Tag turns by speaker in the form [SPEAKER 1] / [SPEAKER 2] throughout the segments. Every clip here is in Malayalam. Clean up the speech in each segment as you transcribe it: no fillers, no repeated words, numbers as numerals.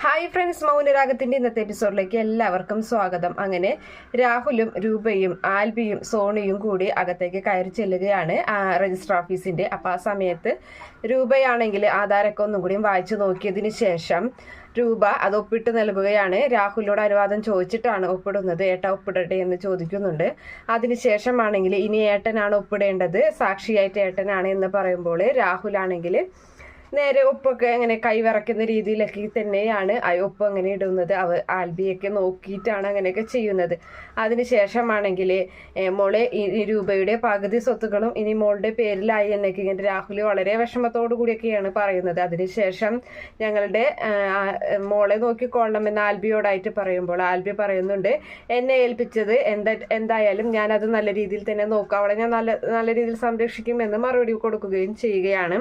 [SPEAKER 1] ഹായ് ഫ്രണ്ട്സ്, മൗനരാഗത്തിന്റെ ഇന്നത്തെ എപ്പിസോഡിലേക്ക് എല്ലാവർക്കും സ്വാഗതം. അങ്ങനെ രാഹുലും രൂപയും ആൽബിയും സോണിയും കൂടി അകത്തേക്ക് കയറി ചെല്ലുകയാണ് രജിസ്റ്റർ ഓഫീസിന്റെ. അപ്പൊ ആ സമയത്ത് രൂപയാണെങ്കിൽ ആധാരമൊക്കെ ഒന്നും കൂടി വായിച്ചു നോക്കിയതിന് ശേഷം രൂപ അത് ഒപ്പിട്ട് നൽകുകയാണ്. രാഹുലിനോട് അനുവാദം ചോദിച്ചിട്ടാണ് ഒപ്പിടുന്നത്. ഏട്ടാ ഒപ്പിടട്ടെ എന്ന് ചോദിക്കുന്നുണ്ട്. അതിനുശേഷമാണെങ്കിൽ ഇനി ഏട്ടനാണ് ഒപ്പിടേണ്ടത്, സാക്ഷിയായിട്ട് ഏട്ടനാണ് എന്ന് പറയുമ്പോൾ രാഹുലാണെങ്കിൽ നേരെ ഒപ്പൊക്കെ അങ്ങനെ കൈവിറക്കുന്ന രീതിയിലൊക്കെ തന്നെയാണ് ഒപ്പ് അങ്ങനെ ഇടുന്നത്. ആൽബിയൊക്കെ നോക്കിയിട്ടാണ് അങ്ങനെയൊക്കെ ചെയ്യുന്നത്. അതിനുശേഷമാണെങ്കിൽ മോളെ രൂപയുടെ പകുതി സ്വത്തുക്കളും ഇനി മോളുടെ പേരിലായി എന്നൊക്കെ ഇങ്ങനെ രാഹുൽ വളരെ വിഷമത്തോടു കൂടിയൊക്കെയാണ് പറയുന്നത്. അതിനുശേഷം ഞങ്ങളുടെ മോളെ നോക്കിക്കൊള്ളണം എന്ന് ആൽബിയോടായിട്ട് പറയുമ്പോൾ ആൽബി പറയുന്നുണ്ട്, എന്നെ ഏൽപ്പിച്ചത് എന്തായാലും ഞാനത് നല്ല രീതിയിൽ തന്നെ നോക്കാം, അവളെ ഞാൻ നല്ല രീതിയിൽ സംരക്ഷിക്കുമെന്ന് മറുപടി കൊടുക്കുകയും ചെയ്യുകയാണ്.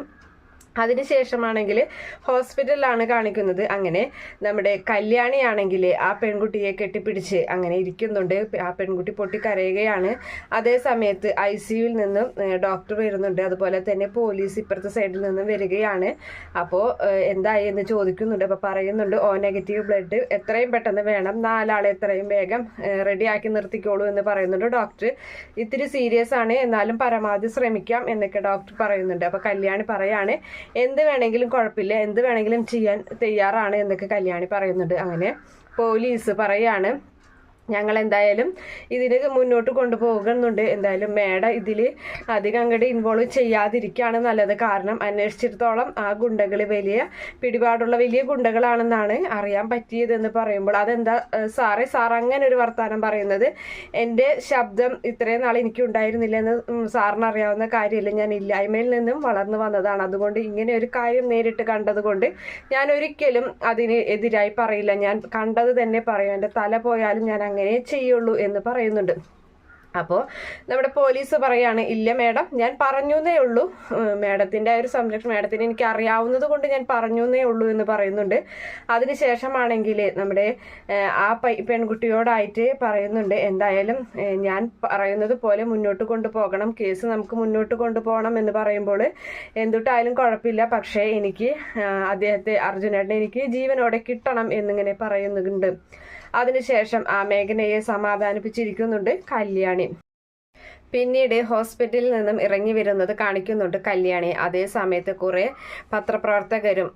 [SPEAKER 1] അതിനുശേഷമാണെങ്കിൽ ഹോസ്പിറ്റലിലാണ് കാണിക്കുന്നത്. അങ്ങനെ നമ്മുടെ കല്യാണിയാണെങ്കിൽ ആ പെൺകുട്ടിയെ കെട്ടിപ്പിടിച്ച് അങ്ങനെ ഇരിക്കുന്നുണ്ട്. ആ പെൺകുട്ടി പൊട്ടിക്കരയുകയാണ്. അതേ സമയത്ത് ICUവിൽ നിന്നും ഡോക്ടർ വരുന്നുണ്ട്. അതുപോലെ തന്നെ പോലീസ് ഇപ്പുറത്തെ സൈഡിൽ നിന്നും വരികയാണ്. അപ്പോൾ എന്തായി എന്ന് ചോദിക്കുന്നുണ്ട്. അപ്പോൾ പറയുന്നുണ്ട്, O- ബ്ലഡ് എത്രയും പെട്ടെന്ന് വേണം, 4 ആളെ എത്രയും വേഗം റെഡിയാക്കി നിർത്തിക്കോളൂ എന്ന് പറയുന്നുണ്ട് ഡോക്ടർ. ഇത്തിരി സീരിയസ് ആണ്, എന്നാലും പരമാവധി ശ്രമിക്കാം എന്നൊക്കെ ഡോക്ടർ പറയുന്നുണ്ട്. അപ്പോൾ കല്യാണി പറയാണ്, എന്ത് വേണമെങ്കിലും കുഴപ്പമില്ല, എന്ത് വേണമെങ്കിലും ചെയ്യാൻ തയ്യാറാണ് എന്നൊക്കെ കല്യാണി പറയുന്നുണ്ട്. അങ്ങനെ പോലീസ് പറയാണ്, ഞങ്ങൾ എന്തായാലും ഇതിന് മുന്നോട്ട് കൊണ്ടുപോകുന്നുണ്ട്, എന്തായാലും മേഡം ഇതിൽ അധികം അങ്ങോട്ട് ഇൻവോൾവ് ചെയ്യാതിരിക്കുകയാണ് നല്ലത്. കാരണം അന്വേഷിച്ചിടത്തോളം ആ ഗുണ്ടകൾ പിടിപാടുള്ള വലിയ ഗുണ്ടകളാണെന്നാണ് അറിയാൻ പറ്റിയതെന്ന് പറയുമ്പോൾ, അതെന്താ സാർ അങ്ങനെ ഒരു വർത്താനം പറയുന്നത്? എൻ്റെ ശബ്ദം ഇത്രയും നാൾ എനിക്ക് ഉണ്ടായിരുന്നില്ല എന്ന് സാറിന് അറിയാവുന്ന കാര്യമില്ല. ഞാൻ ഇല്ലായ്മയിൽ നിന്നും വളർന്നു വന്നതാണ്. അതുകൊണ്ട് ഇങ്ങനെ ഒരു കാര്യം നേരിട്ട് കണ്ടതുകൊണ്ട് ഞാൻ ഒരിക്കലും അതിന് എതിരായി പറയില്ല. ഞാൻ കണ്ടത് തന്നെ പറയും, എൻ്റെ തല പോയാലും ഞാൻ അങ്ങനെ ചെയ്യുള്ളൂ എന്ന് പറയുന്നുണ്ട്. അപ്പോൾ നമ്മുടെ പോലീസ് പറയാണ്, ഇല്ല മേഡം, ഞാൻ പറഞ്ഞേ ഉള്ളൂ, മേഡത്തിൻ്റെ ആ ഒരു സംരക്ഷണം മേഡത്തിന് എനിക്ക് അറിയാവുന്നത് കൊണ്ട് ഞാൻ പറഞ്ഞേ ഉള്ളൂ എന്ന് പറയുന്നുണ്ട്. അതിനുശേഷമാണെങ്കിൽ നമ്മുടെ ആ പെൺകുട്ടിയോടായിട്ട് പറയുന്നുണ്ട്, എന്തായാലും ഞാൻ പറയുന്നത് പോലെ മുന്നോട്ട് കൊണ്ടുപോകണം, കേസ് നമുക്ക് മുന്നോട്ട് കൊണ്ടുപോകണം എന്ന് പറയുമ്പോൾ, എന്തുട്ടായാലും കുഴപ്പമില്ല, പക്ഷേ എനിക്ക് അദ്ദേഹത്തെ അർജുനേട്ടനെ എനിക്ക് ജീവനോടെ കിട്ടണം എന്നിങ്ങനെ പറയുന്നുണ്ട്. അതിനുശേഷം ആ മേഘനയെ സമാധാനിപ്പിച്ചിരിക്കുന്നുണ്ട് കല്യാണി. പിന്നീട് ഹോസ്പിറ്റലിൽ നിന്നും ഇറങ്ങി വരുന്നത് കാണിക്കുന്നുണ്ട് കല്യാണി. അതേ സമയത്ത് കുറെ പത്രപ്രവർത്തകരും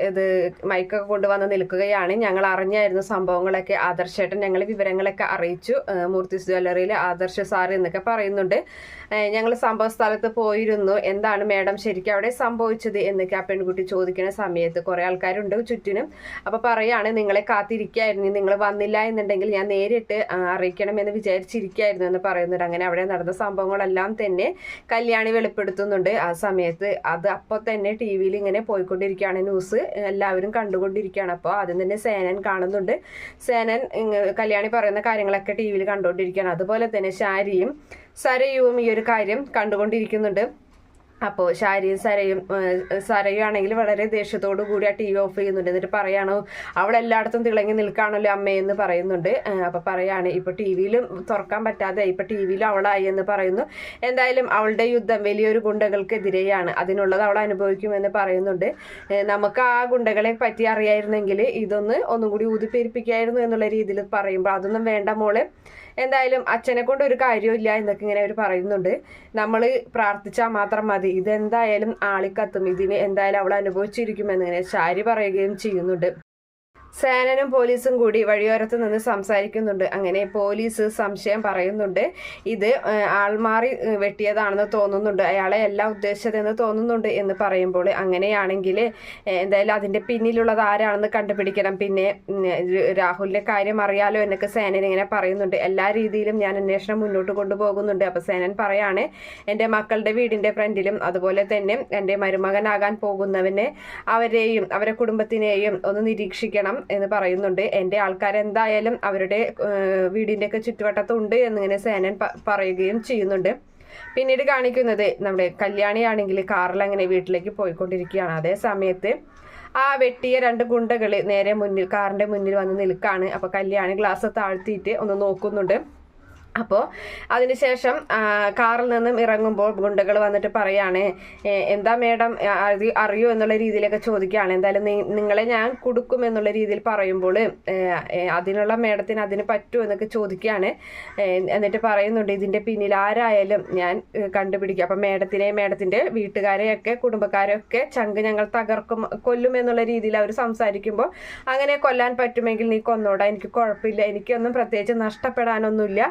[SPEAKER 1] ഇത് മൈക്കൊക്കെ കൊണ്ടുവന്ന് നിൽക്കുകയാണ്. ഞങ്ങൾ അറിഞ്ഞായിരുന്നു സംഭവങ്ങളൊക്കെ, ആദർശേട്ടൻ ഞങ്ങൾ വിവരങ്ങളൊക്കെ അറിയിച്ചു, മൂർത്തിസ് ജ്വല്ലറിയിലെ ആദർശ സാർ എന്നൊക്കെ പറയുന്നുണ്ട്. ഞങ്ങൾ സംഭവ സ്ഥലത്ത് പോയിരുന്നു, എന്താണ് മേഡം ശരിക്കും അവിടെ സംഭവിച്ചത് എന്നൊക്കെ ആ പെൺകുട്ടി ചോദിക്കുന്ന സമയത്ത് കുറെ ആൾക്കാരുണ്ട് ചുറ്റിനും. അപ്പൊ പറയാണ്, നിങ്ങളെ കാത്തിരിക്കായിരുന്നു, നിങ്ങൾ വന്നില്ല എന്നുണ്ടെങ്കിൽ ഞാൻ നേരിട്ട് അറിയിക്കണമെന്ന് വിചാരിച്ചിരിക്കായിരുന്നു എന്ന് പറയുന്നുണ്ട്. അങ്ങനെ അവിടെ നടന്ന സംഭവങ്ങളെല്ലാം തന്നെ കല്യാണി വെളിപ്പെടുത്തുന്നുണ്ട്. ആ സമയത്ത് അത് അപ്പോൾ തന്നെ TV-യിൽ ഇങ്ങനെ പോയിക്കൊണ്ടിരിക്കുകയാണ്, ന്യൂസ് എല്ലാവരും കണ്ടുകൊണ്ടിരിക്കുകയാണ്. അപ്പോൾ ആദ്യം തന്നെ സേനൻ കാണുന്നുണ്ട്. സേനൻ കല്യാണി പറയുന്ന കാര്യങ്ങളൊക്കെ TV-യിൽ കണ്ടുകൊണ്ടിരിക്കുകയാണ്. അതുപോലെ തന്നെ ശാരിയും സരയുവും ഈ ഒരു കാര്യം കണ്ടുകൊണ്ടിരിക്കുന്നുണ്ട്. അപ്പോൾ ശാരിയും സരയും ആണെങ്കിൽ വളരെ ദേഷ്യത്തോടു കൂടി ആ TV ഓഫ് ചെയ്യുന്നുണ്ട്. എന്നിട്ട് പറയാണോ, അവൾ എല്ലായിടത്തും തിളങ്ങി നിൽക്കാണല്ലോ അമ്മയെന്ന് പറയുന്നുണ്ട്. അപ്പൊ പറയാണ്, ഇപ്പൊ TV-യിലും തുറക്കാൻ പറ്റാതെ ഇപ്പൊ TV-യിലും അവളായി എന്ന് പറയുന്നു. എന്തായാലും അവളുടെ യുദ്ധം വലിയൊരു ഗുണ്ടകൾക്കെതിരെയാണ്, അതിനുള്ളത് അവൾ അനുഭവിക്കുമെന്ന് പറയുന്നുണ്ട്. നമുക്ക് ആ ഗുണ്ടകളെ പറ്റി അറിയായിരുന്നെങ്കിൽ ഒന്നും കൂടി ഊതിപ്പെരിപ്പിക്കായിരുന്നു എന്നുള്ള രീതിയിൽ പറയുമ്പോൾ, അതൊന്നും വേണ്ട മോള്, എന്തായാലും അച്ഛനെ കൊണ്ട് ഒരു കാര്യമില്ല എന്നൊക്കെ ഇങ്ങനെ അവർ പറയുന്നുണ്ട്. നമ്മൾ പ്രാർത്ഥിച്ചാൽ മാത്രം മതി, ഇതെന്തായാലും ആളിക്കത്തും, ഇതിന് എന്തായാലും അവൾ അനുഭവിച്ചിരിക്കുമെന്നിങ്ങനെ ശാരി പറയുകയും ചെയ്യുന്നുണ്ട്. സേനനും പോലീസും കൂടി വഴിയോരത്ത് നിന്ന് സംസാരിക്കുന്നുണ്ട്. അങ്ങനെ പോലീസ് സംശയം പറയുന്നുണ്ട്, ഇത് ആൾമാറി വെട്ടിയതാണെന്ന് തോന്നുന്നുണ്ട്, അയാളെ എല്ലാം ഉദ്ദേശിച്ചതെന്ന് തോന്നുന്നുണ്ട് എന്ന് പറയുമ്പോൾ, അങ്ങനെയാണെങ്കിൽ എന്തായാലും അതിൻ്റെ പിന്നിലുള്ളത് ആരാണെന്ന് കണ്ടുപിടിക്കണം, പിന്നെ രാഹുലിൻ്റെ കാര്യം അറിയാലോ എന്നൊക്കെ സേനൻ ഇങ്ങനെ പറയുന്നുണ്ട്. എല്ലാ രീതിയിലും ഞാൻ അന്വേഷണം മുന്നോട്ട് കൊണ്ടുപോകുന്നുണ്ട്. അപ്പോൾ സേനൻ പറയാണ്, എൻ്റെ മക്കളുടെ വീടിൻ്റെ ഫ്രണ്ടിലും അതുപോലെ തന്നെ എൻ്റെ മരുമകനാകാൻ പോകുന്നവനെ അവരെയും അവരുടെ കുടുംബത്തിനെയും ഒന്ന് നിരീക്ഷിക്കണം എന്ന് പറയുന്നുണ്ട്. എൻ്റെ ആൾക്കാരെന്തായാലും അവരുടെ വീടിൻ്റെയൊക്കെ ചുറ്റുവട്ടത്തുണ്ട് എന്നിങ്ങനെ സേനൻ പറയുകയും ചെയ്യുന്നുണ്ട്. പിന്നീട് കാണിക്കുന്നത് നമ്മുടെ കല്യാണിയാണെങ്കിൽ കാറിൽ അങ്ങനെ വീട്ടിലേക്ക് പോയിക്കൊണ്ടിരിക്കുകയാണ്. അതേ സമയത്ത് ആ വെട്ടിയ 2 ഗുണ്ടകൾ നേരെ കാറിന്റെ മുന്നിൽ വന്ന് നിൽക്കാണ്. അപ്പൊ കല്യാണി ഗ്ലാസ് താഴ്ത്തിയിട്ട് ഒന്ന് നോക്കുന്നുണ്ട്. അപ്പോൾ അതിനുശേഷം കാറിൽ നിന്നും ഇറങ്ങുമ്പോൾ ഗുണ്ടകൾ വന്നിട്ട് പറയാണ്, എന്താ മേഡം അറിയോ എന്നുള്ള രീതിയിലൊക്കെ ചോദിക്കുകയാണ്. എന്തായാലും നിങ്ങളെ ഞാൻ കൊടുക്കും എന്നുള്ള രീതിയിൽ പറയുമ്പോൾ അതിനുള്ള മേഡത്തിന് അതിന് പറ്റുമോ എന്നൊക്കെ ചോദിക്കുകയാണ്. എന്നിട്ട് പറയുന്നുണ്ട്, ഇതിൻ്റെ പിന്നിൽ ആരായാലും ഞാൻ കണ്ടുപിടിക്കും. അപ്പം മേഡത്തിൻ്റെ വീട്ടുകാരെയൊക്കെ കുടുംബക്കാരെയൊക്കെ ചങ്ക് ഞങ്ങൾ തകർക്കും, കൊല്ലും എന്നുള്ള രീതിയിൽ അവർ സംസാരിക്കുമ്പോൾ, അങ്ങനെ കൊല്ലാൻ പറ്റുമെങ്കിൽ നീ കൊന്നോടാ, എനിക്ക് കുഴപ്പമില്ല, എനിക്കൊന്നും പ്രത്യേകിച്ച് നഷ്ടപ്പെടാനൊന്നുമില്ല.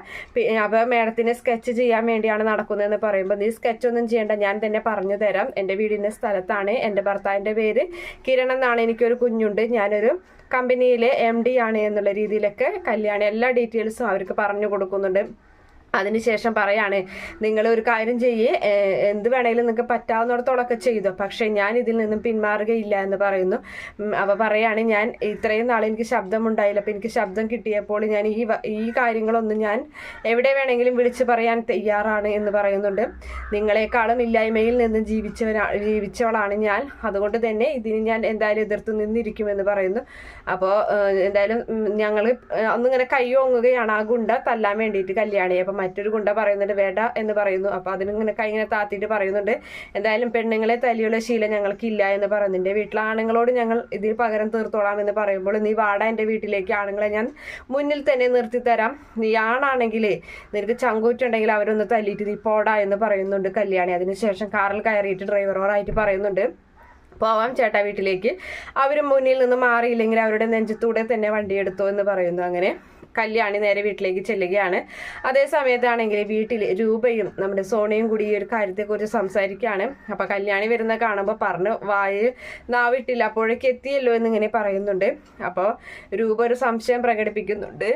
[SPEAKER 1] അപ്പോൾ മേഡത്തിന് സ്കെച്ച് ചെയ്യാൻ വേണ്ടിയാണ് നടക്കുന്നതെന്ന് പറയുമ്പോൾ, നീ സ്കെച്ച് ഒന്നും ചെയ്യേണ്ട, ഞാൻ തന്നെ പറഞ്ഞു തരാം. എൻ്റെ വീടിൻ്റെ സ്ഥലത്താണ്, എൻ്റെ ഭർത്താവിൻ്റെ പേര് കിരൺ എന്നാണ്, എനിക്കൊരു കുഞ്ഞുണ്ട്, ഞാനൊരു കമ്പനിയിലെ MD ആണ് എന്നുള്ള രീതിയിലൊക്കെ കല്യാണി എല്ലാ ഡീറ്റെയിൽസും അവർക്ക് പറഞ്ഞു കൊടുക്കുന്നുണ്ട്. അതിനുശേഷം പറയാണ്, നിങ്ങൾ ഒരു കാര്യം ചെയ്യേ, എന്ത് വേണമെങ്കിലും നിങ്ങൾക്ക് പറ്റാവുന്നിടത്തോളമൊക്കെ ചെയ്തോ, പക്ഷേ ഞാൻ ഇതിൽ നിന്നും പിന്മാറുകയില്ല എന്ന് പറയുന്നു. അവ പറയാണ്, ഞാൻ ഇത്രയും നാൾ എനിക്ക് ശബ്ദമുണ്ടായില്ല, അപ്പോൾ എനിക്ക് ശബ്ദം കിട്ടിയപ്പോൾ ഞാൻ ഈ കാര്യങ്ങളൊന്നും ഞാൻ എവിടെ വേണമെങ്കിലും വിളിച്ചു പറയാൻ തയ്യാറാണ് എന്ന് പറയുന്നുണ്ട്. നിങ്ങളെക്കാളും ഇല്ലായ്മയിൽ നിന്ന് ജീവിച്ചവളാണ് ഞാൻ, അതുകൊണ്ട് തന്നെ ഇതിന് ഞാൻ എന്തായാലും എതിർത്ത് നിന്നിരിക്കുമെന്ന് പറയുന്നു. അപ്പോൾ എന്തായാലും ഞങ്ങൾ ഒന്നിങ്ങനെ കൈയോങ്ങുകയാണ് ആ ഗുണ്ട തല്ലാൻ വേണ്ടിയിട്ട് കല്യാണി. അപ്പം മറ്റൊരു ഗുണ്ട പറയുന്നുണ്ട് വേണ്ട എന്ന് പറയുന്നു. അപ്പോൾ അതിനിങ്ങനെ കൈ ഇങ്ങനെ താത്തിയിട്ട് പറയുന്നുണ്ട്, എന്തായാലും പെണ്ണുങ്ങളെ തല്ലിയുള്ള ശീലം ഞങ്ങൾക്കില്ല എന്ന് പറയുന്നുണ്ട്. വീട്ടിലെ ആണുങ്ങളോട് ഞങ്ങൾ ഇതിന് പകരം തീർത്തോളാം എന്ന് പറയുമ്പോൾ, നീ വാടാ എൻ്റെ വീട്ടിലേക്ക്, ആണുങ്ങളെ ഞാൻ മുന്നിൽ തന്നെ നിർത്തി തരാം, നീ ആണാണെങ്കിലേ നിനക്ക് ചങ്കൂറ്റുണ്ടെങ്കിൽ അവരൊന്ന് തല്ലിയിട്ട് നീ പോടാ എന്ന് പറയുന്നുണ്ട് കല്യാണി. അതിനുശേഷം കാറിൽ കയറിയിട്ട് ഡ്രൈവറോടായിട്ട് പറയുന്നുണ്ട്, പോവാം ചേട്ടാ വീട്ടിലേക്ക്, അവർ മുന്നിൽ നിന്ന് മാറിയില്ലെങ്കിൽ അവരുടെ നെഞ്ചത്തൂടെ തന്നെ വണ്ടി എടുത്തോ എന്ന് പറയുന്നു. അങ്ങനെ കല്യാണി നേരെ വീട്ടിലേക്ക് ചെല്ലുകയാണ്. അതേ സമയത്താണെങ്കിൽ വീട്ടിൽ രൂപയും നമ്മുടെ സോണിയും കൂടി ഈ ഒരു കാര്യത്തെക്കുറിച്ച് സംസാരിക്കുകയാണ്. അപ്പോൾ കല്യാണി വരുന്ന കാണുമ്പോൾ പറഞ്ഞു നാവിട്ടില്ല, അപ്പോഴേക്ക് എത്തിയല്ലോ എന്നിങ്ങനെ പറയുന്നുണ്ട്. അപ്പോൾ രൂപ ഒരു സംശയം പ്രകടിപ്പിക്കുന്നുണ്ട്,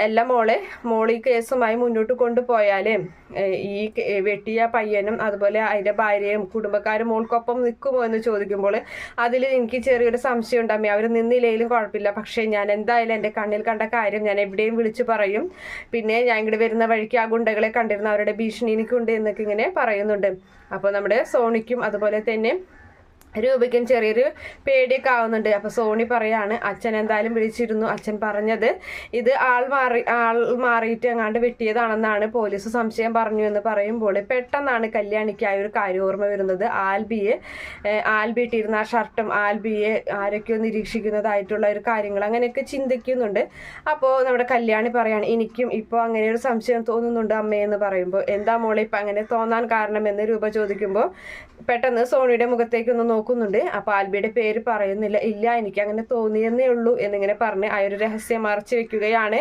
[SPEAKER 1] എല്ലാ മോളി കേസുമായി മുന്നോട്ട് കൊണ്ടുപോയാലേ ഈ വെട്ടിയ പയ്യനും അതുപോലെ അതിൻ്റെ ഭാര്യയും കുടുംബക്കാരും മോൾക്കൊപ്പം നിൽക്കുമോ എന്ന് ചോദിക്കുമ്പോൾ, അതിൽ എനിക്ക് ചെറിയൊരു സംശയം ഉണ്ടമ്മേ, അവർ നിന്നില്ലെങ്കിലും കുഴപ്പമില്ല, പക്ഷേ ഞാൻ എന്തായാലും എൻ്റെ കണ്ണിൽ കണ്ട കാര്യം ഞാൻ എവിടെയും വിളിച്ചു പറയും. പിന്നെ ഞാൻ ഇങ്ങോട്ട് വരുന്ന വഴിക്ക് ആ ഗുണ്ടകളെ കണ്ടിരുന്ന അവരുടെ ഭീഷണി എനിക്കുണ്ട് എന്നൊക്കെ ഇങ്ങനെ പറയുന്നുണ്ട്. അപ്പോൾ നമ്മുടെ സോണിക്കും അതുപോലെ തന്നെ രൂപയ്ക്കും ചെറിയൊരു പേടിയൊക്കെ ആവുന്നുണ്ട്. അപ്പോൾ സോണി പറയാണ്, അച്ഛൻ എന്തായാലും വിളിച്ചിരുന്നു, അച്ഛൻ പറഞ്ഞത് ഇത് ആൾ മാറിയിട്ട് എങ്ങാണ്ട് വെട്ടിയതാണെന്നാണ് പോലീസ് സംശയം പറഞ്ഞു എന്ന് പറയുമ്പോൾ, പെട്ടെന്നാണ് കല്യാണിക്ക് ആ ഒരു കാര്യം ഓർമ്മ വരുന്നത്. ആൽബി ഇട്ടിരുന്ന ആ ഷർട്ടും ആൽബിയെ ആരൊക്കെയോ നിരീക്ഷിക്കുന്നതായിട്ടുള്ള ഒരു കാര്യങ്ങൾ അങ്ങനെയൊക്കെ ചിന്തിക്കുന്നുണ്ട്. അപ്പോൾ നമ്മുടെ കല്യാണി പറയാണ്, എനിക്കും ഇപ്പോൾ അങ്ങനെ ഒരു സംശയം തോന്നുന്നുണ്ട് അമ്മയെന്ന് പറയുമ്പോൾ, എന്താ മോളെ ഇപ്പം അങ്ങനെ തോന്നാൻ കാരണമെന്ന് രൂപ ചോദിക്കുമ്പോൾ, പെട്ടെന്ന് സോണിയുടെ മുഖത്തേക്കൊന്ന് നോക്കുന്നുണ്ട്. അപ്പോൾ ആൽബിയുടെ പേര് പറയുന്നില്ല, ഇല്ല എനിക്ക് അങ്ങനെ തോന്നിയെന്നേ ഉള്ളൂ എന്നിങ്ങനെ പറഞ്ഞ് ആ ഒരു രഹസ്യം മറച്ചു വെക്കുകയാണ്.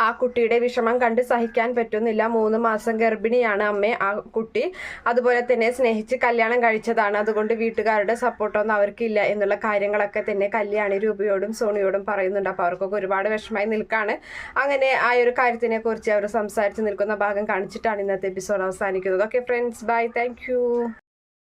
[SPEAKER 1] ആ കുട്ടിയുടെ വിഷമം കണ്ട് സഹിക്കാൻ പറ്റുന്നില്ല, 3 മാസം ഗർഭിണിയാണ് അമ്മേ ആ കുട്ടി, അതുപോലെ തന്നെ സ്നേഹിച്ച് കല്യാണം കഴിച്ചതാണ്, അതുകൊണ്ട് വീട്ടുകാരുടെ സപ്പോർട്ടൊന്നും അവർക്കില്ല എന്നുള്ള കാര്യങ്ങളൊക്കെ തന്നെ കല്യാണി രൂപയോടും സോണിയോടും പറയുന്നുണ്ട്. അപ്പോൾ അവർക്കൊക്കെ ഒരുപാട് വിഷമമായി നിൽക്കുകയാണ്. അങ്ങനെ ആ ഒരു കാര്യത്തിനെ കുറിച്ച് അവർ സംസാരിച്ച് നിൽക്കുന്ന ഭാഗം കാണിച്ചിട്ടാണ് ഇന്നത്തെ എപ്പിസോഡ് അവസാനിക്കുന്നത്. Okay friends, by, thank